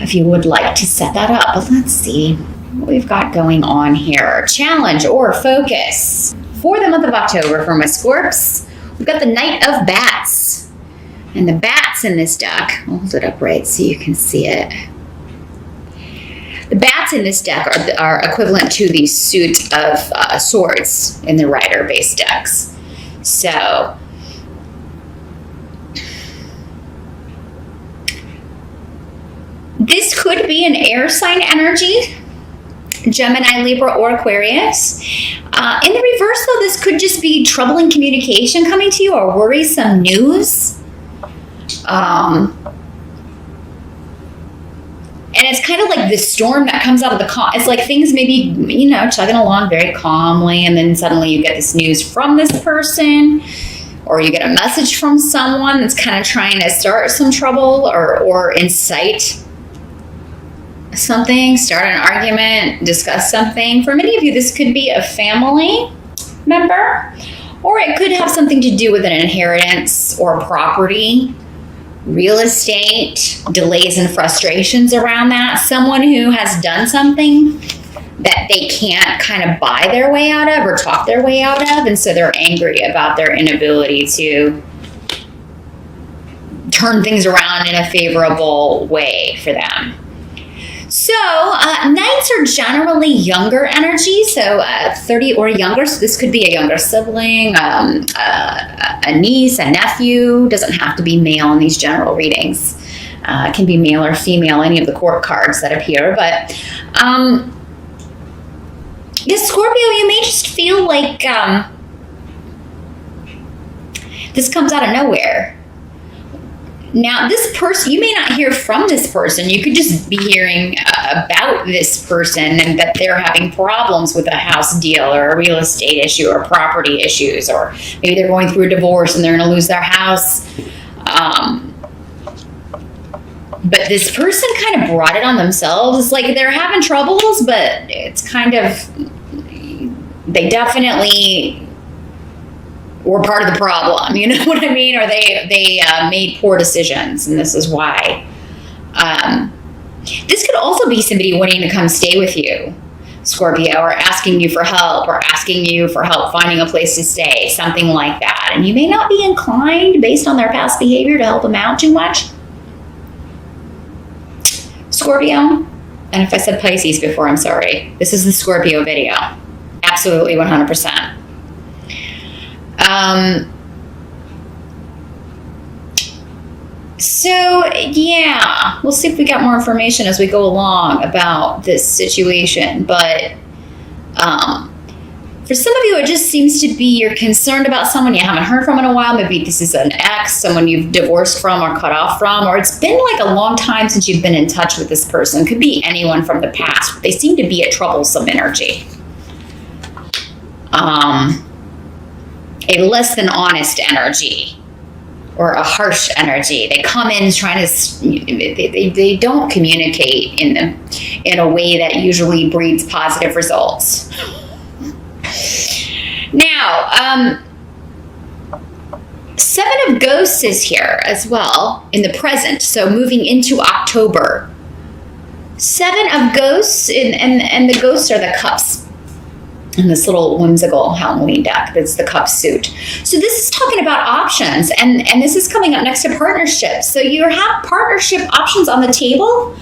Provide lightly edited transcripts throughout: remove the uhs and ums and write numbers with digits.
if you would like to set that up. But let's see what we've got going on here. Challenge or focus for the month of October for my Scorps. We've got the Knight of Bats. And the bats in this deck, I'll hold it up right so you can see it. The bats in this deck are equivalent to the suit of swords in the Rider-based decks. So, this could be an air sign energy, Gemini, Libra, or Aquarius. In the reverse, though, this could just be troubling communication coming to you or worrisome news. And it's kind of like this storm that comes out of the it's like things maybe, chugging along very calmly, and then suddenly you get this news from this person, or you get a message from someone that's kind of trying to start some trouble or incite something, start an argument, discuss something. For many of you, this could be a family member, or it could have something to do with an inheritance or property, real estate, delays and frustrations around that. Someone who has done something that they can't kind of buy their way out of or talk their way out of, and so they're angry about their inability to turn things around in a favorable way for them. So, Knights are generally younger energy, so 30 or younger. So this could be a younger sibling, a niece, a nephew. Doesn't have to be male in these general readings. It can be male or female, any of the court cards that appear. But yes, Scorpio, you may just feel like this comes out of nowhere. Now, this person, you may not hear from this person. You could just be hearing about this person and that they're having problems with a house deal or a real estate issue or property issues, or maybe they're going through a divorce and they're going to lose their house. But this person kind of brought it on themselves. It's like they're having troubles, but it's kind of, they definitely were part of the problem, you know what I mean? Or they made poor decisions, and this is why. This could also be somebody wanting to come stay with you, Scorpio, or asking you for help, or asking you for help finding a place to stay, something like that. And you may not be inclined, based on their past behavior, to help them out too much, Scorpio. And if I said Pisces before, I'm sorry. This is the Scorpio video. Absolutely 100%. So yeah, we'll see if we got more information as we go along about this situation. But for some of you, it just seems to be you're concerned about someone you haven't heard from in a while. Maybe this is an ex, someone you've divorced from or cut off from, or it's been like a long time since you've been in touch with this person. Could be anyone from the past. They seem to be a troublesome energy. A less than honest energy, or a harsh energy. They come in trying to, they don't communicate in a way that usually breeds positive results. Now, Seven of Ghosts is here as well in the present, so moving into October. Seven of Ghosts, and the ghosts are the cups. In this little whimsical Halloween deck, that's the cup suit. So this is talking about options, and this is coming up next to partnerships. So you have partnership options on the table.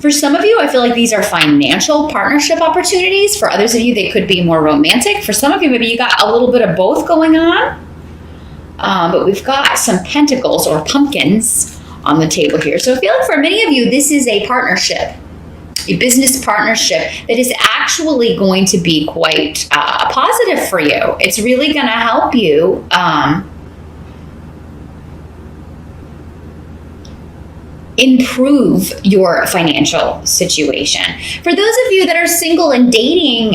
For some of you, I feel like these are financial partnership opportunities. For others of you, they could be more romantic. For some of you, maybe you got a little bit of both going on. But we've got some pentacles or pumpkins on the table here. So I feel like for many of you, this is a partnership. A business partnership that is actually going to be quite positive for you. It's really going to help you improve your financial situation. For those of you that are single and dating,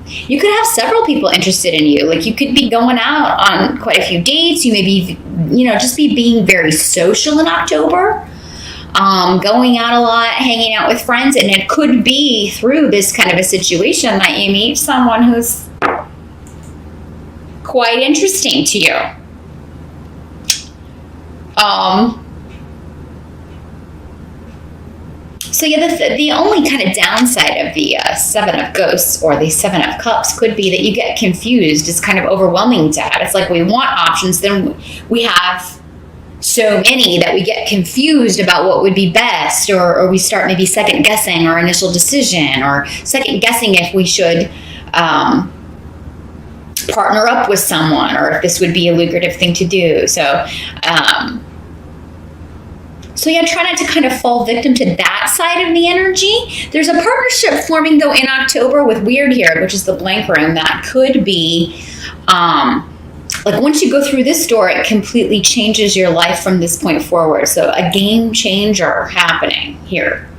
you could have several people interested in you. Like you could be going out on quite a few dates. You may be, just be being very social in October. Going out a lot, hanging out with friends, and it could be through this kind of a situation that you meet someone who's quite interesting to you. So yeah, the only kind of downside of the Seven of Ghosts or the Seven of Cups could be that you get confused. It's kind of overwhelming, Dad. It's like we want options, then we have so many that we get confused about what would be best, or we start maybe second guessing our initial decision, or second guessing if we should partner up with someone, or if this would be a lucrative thing to do. So yeah, try not to kind of fall victim to that side of the energy. There's a partnership forming though in October with Weird here, which is the blank room, that could be like once you go through this door, it completely changes your life from this point forward. So a game changer happening here.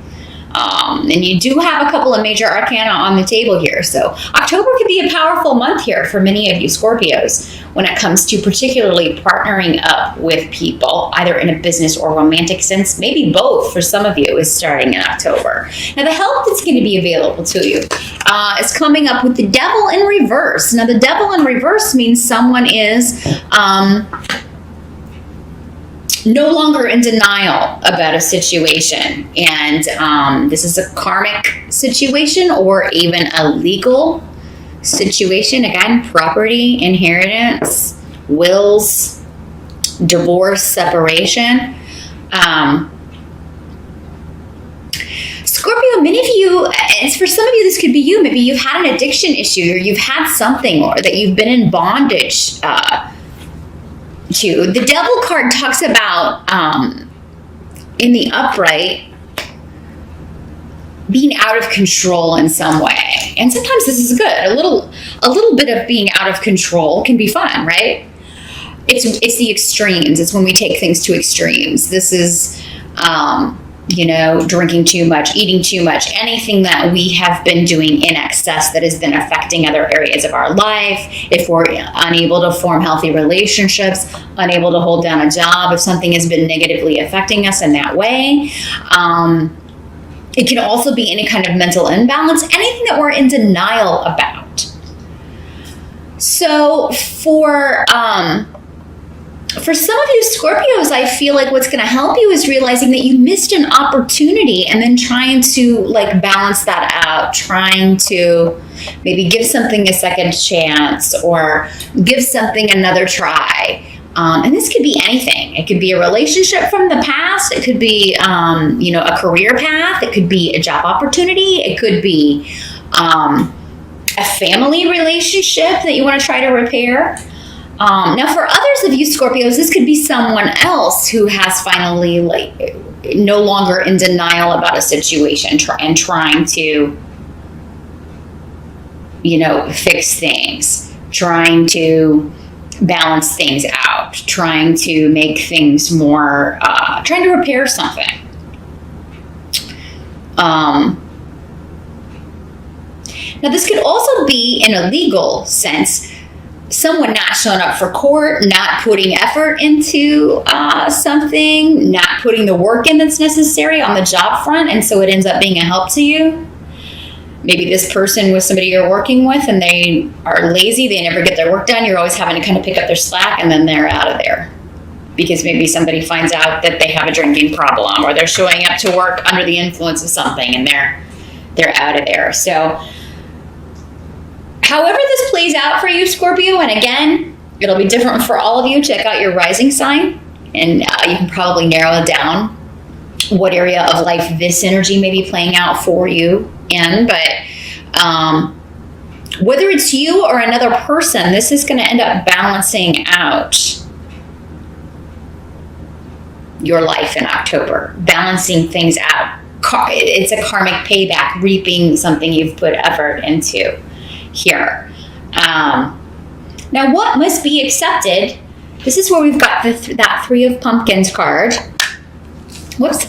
And you do have a couple of major arcana on the table here. So October could be a powerful month here for many of you Scorpios when it comes to particularly partnering up with people, either in a business or romantic sense. Maybe both for some of you is starting in October. Now, the help that's going to be available to you is coming up with the Devil in reverse. Now, the Devil in reverse means someone is no longer in denial about a situation. And this is a karmic situation or even a legal situation. Again, property, inheritance, wills, divorce, separation. Scorpio, many of you, and for some of you, this could be you. Maybe you've had an addiction issue, or you've had something, or that you've been in bondage to. The Devil card talks about in the upright being out of control in some way, and sometimes this is good. A little bit of being out of control can be fun, right? It's the extremes. It's when we take things to extremes. This is drinking too much, eating too much, anything that we have been doing in excess that has been affecting other areas of our life. If we're unable to form healthy relationships, unable to hold down a job, if something has been negatively affecting us in that way. It can also be any kind of mental imbalance, anything that we're in denial about. So for some of you Scorpios, I feel like what's going to help you is realizing that you missed an opportunity and then trying to like balance that out, trying to maybe give something a second chance or give something another try. And this could be anything. It could be a relationship from the past. It could be, a career path. It could be a job opportunity. It could be a family relationship that you want to try to repair. Now, for others of you Scorpios, this could be someone else who has finally no longer in denial about a situation and trying to, fix things, trying to balance things out, trying to make things more, trying to repair something. Now, this could also be in a legal sense. Someone not showing up for court, not putting effort into something, not putting the work in that's necessary on the job front, and so it ends up being a help to you. Maybe this person was somebody you're working with and they are lazy, they never get their work done, you're always having to kind of pick up their slack, and then they're out of there. Because maybe somebody finds out that they have a drinking problem, or they're showing up to work under the influence of something and they're out of there. So however this plays out for you, Scorpio, and again, it'll be different for all of you. Check out your rising sign, and you can probably narrow down what area of life this energy may be playing out for you in. But whether it's you or another person, this is going to end up balancing out your life in October, balancing things out. It's a karmic payback, reaping something you've put effort into here. Now, what must be accepted? This is where we've got that Three of Pumpkins card. Whoops.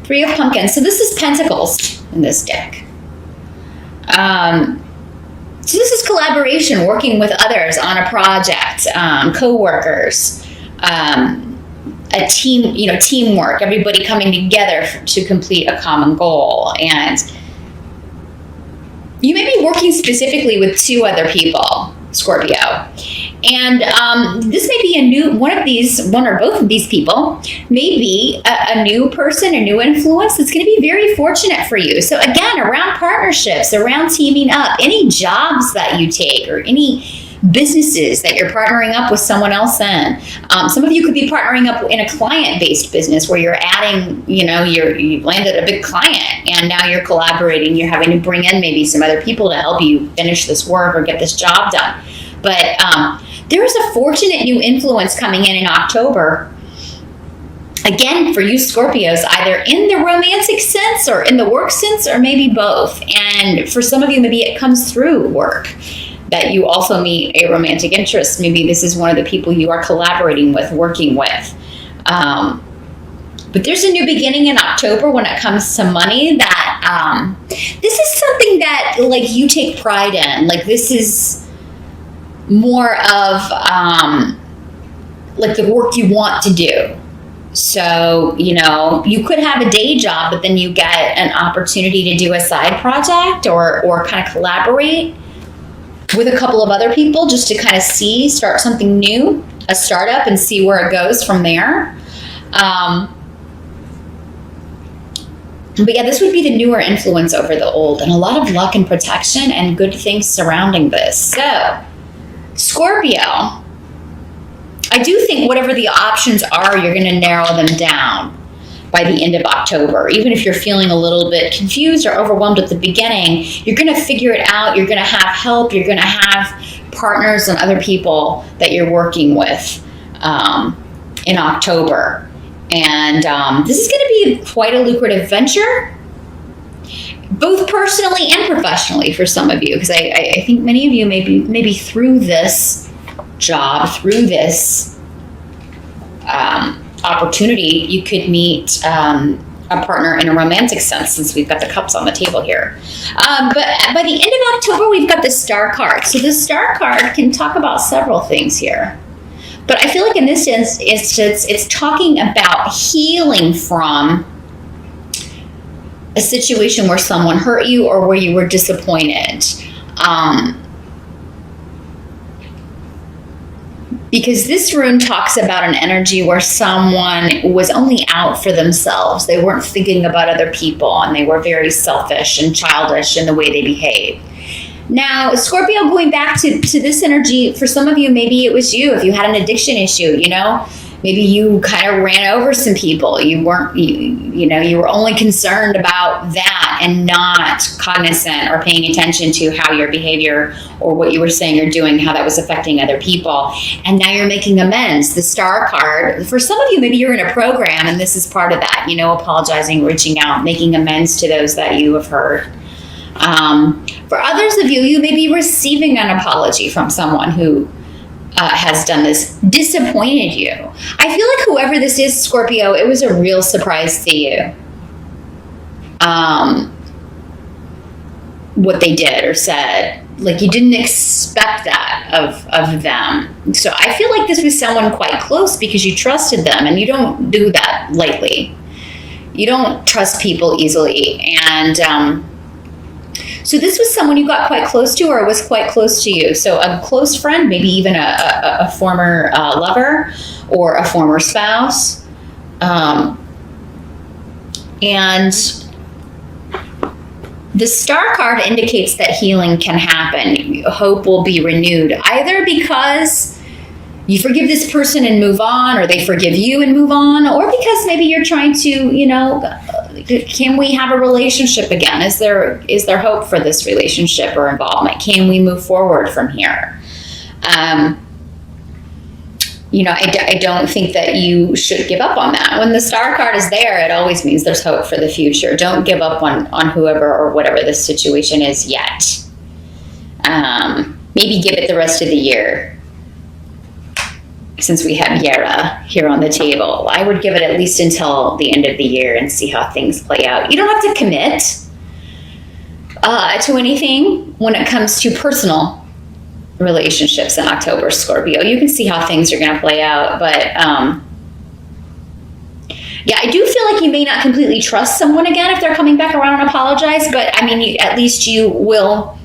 Three of Pumpkins. So this is Pentacles in this deck. So this is collaboration, working with others on a project, co-workers, a team, teamwork, everybody coming together to complete a common goal. And you may be working specifically with two other people, Scorpio. And this may be a new one or both of these people may be a new person, a new influence that's going to be very fortunate for you. So again, around partnerships, around teaming up, any jobs that you take or any businesses that you're partnering up with someone else in. Some of you could be partnering up in a client-based business where you're adding, you've landed a big client and now you're collaborating. You're having to bring in maybe some other people to help you finish this work or get this job done. But there is a fortunate new influence coming in October. Again, for you Scorpios, either in the romantic sense or in the work sense, or maybe both. And for some of you, maybe it comes through work that you also meet a romantic interest. Maybe this is one of the people you are collaborating with, working with. But there's a new beginning in October when it comes to money that this is something that like you take pride in. Like this is more of like the work you want to do. So, you could have a day job, but then you get an opportunity to do a side project or kind of collaborate with a couple of other people just to kind of start something new, a startup, and see where it goes from there. But yeah, this would be the newer influence over the old, and a lot of luck and protection and good things surrounding this. So, Scorpio, I do think whatever the options are, you're going to narrow them down by the end of October. Even if you're feeling a little bit confused or overwhelmed at the beginning, you're going to figure it out. You're going to have help. You're going to have partners and other people that you're working with in October. And this is going to be quite a lucrative venture, both personally and professionally for some of you, because I think many of you maybe through this job, through this opportunity, you could meet a partner in a romantic sense, since we've got the cups on the table here. But by the end of October, we've got the Star card. So the Star card can talk about several things here. But I feel like in this instance, it's talking about healing from a situation where someone hurt you or where you were disappointed. Because this rune talks about an energy where someone was only out for themselves. They weren't thinking about other people, and they were very selfish and childish in the way they behaved. Now, Scorpio, going back to this energy, for some of you, maybe it was you. If you had an addiction issue, maybe you kind of ran over some people. You weren't, you were only concerned about that and not cognizant or paying attention to how your behavior or what you were saying or doing, how that was affecting other people. And now you're making amends. The Star card, for some of you, maybe you're in a program and this is part of that, apologizing, reaching out, making amends to those that you have hurt. For others of you, you may be receiving an apology from someone who has done this, disappointed you. I feel like whoever this is, Scorpio, it was a real surprise to you. What they did or said. Like you didn't expect that of them. So I feel like this was someone quite close because you trusted them, and you don't do that lightly. You don't trust people easily. And so this was someone you got quite close to or was quite close to you. So a close friend, maybe even a former lover or a former spouse. And the Star card indicates that healing can happen. Hope will be renewed, either because you forgive this person and move on, or they forgive you and move on, or because maybe you're trying to, can we have a relationship again? Is there hope for this relationship or involvement? Can we move forward from here? I don't think that you should give up on that. When the Star card is there, it always means there's hope for the future. Don't give up on whoever or whatever this situation is yet. Maybe give it the rest of the year. Since we have Yara here on the table, I would give it at least until the end of the year and see how things play out. You don't have to commit to anything when it comes to personal relationships in October, Scorpio. You can see how things are going to play out, but yeah, I do feel like you may not completely trust someone again if they're coming back around and apologize, but I mean, at least you will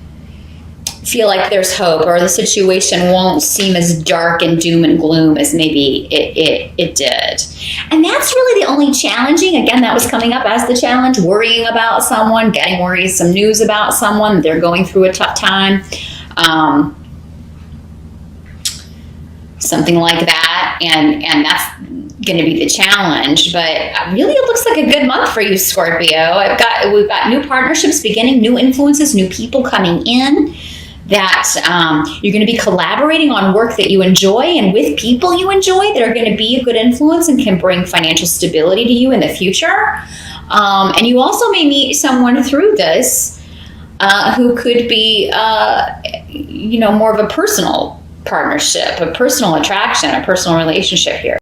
feel like there's hope, or the situation won't seem as dark and doom and gloom as maybe it did. And that's really the only challenging, again, that was coming up as the challenge, worrying about someone, getting worrisome news about someone, they're going through a tough time. Something like that, and that's going to be the challenge. But really, it looks like a good month for you, Scorpio. We've got new partnerships beginning, new influences, new people coming in, that you're going to be collaborating on work that you enjoy and with people you enjoy that are going to be a good influence and can bring financial stability to you in the future. And you also may meet someone through this who could be, more of a personal partnership, a personal attraction, a personal relationship here.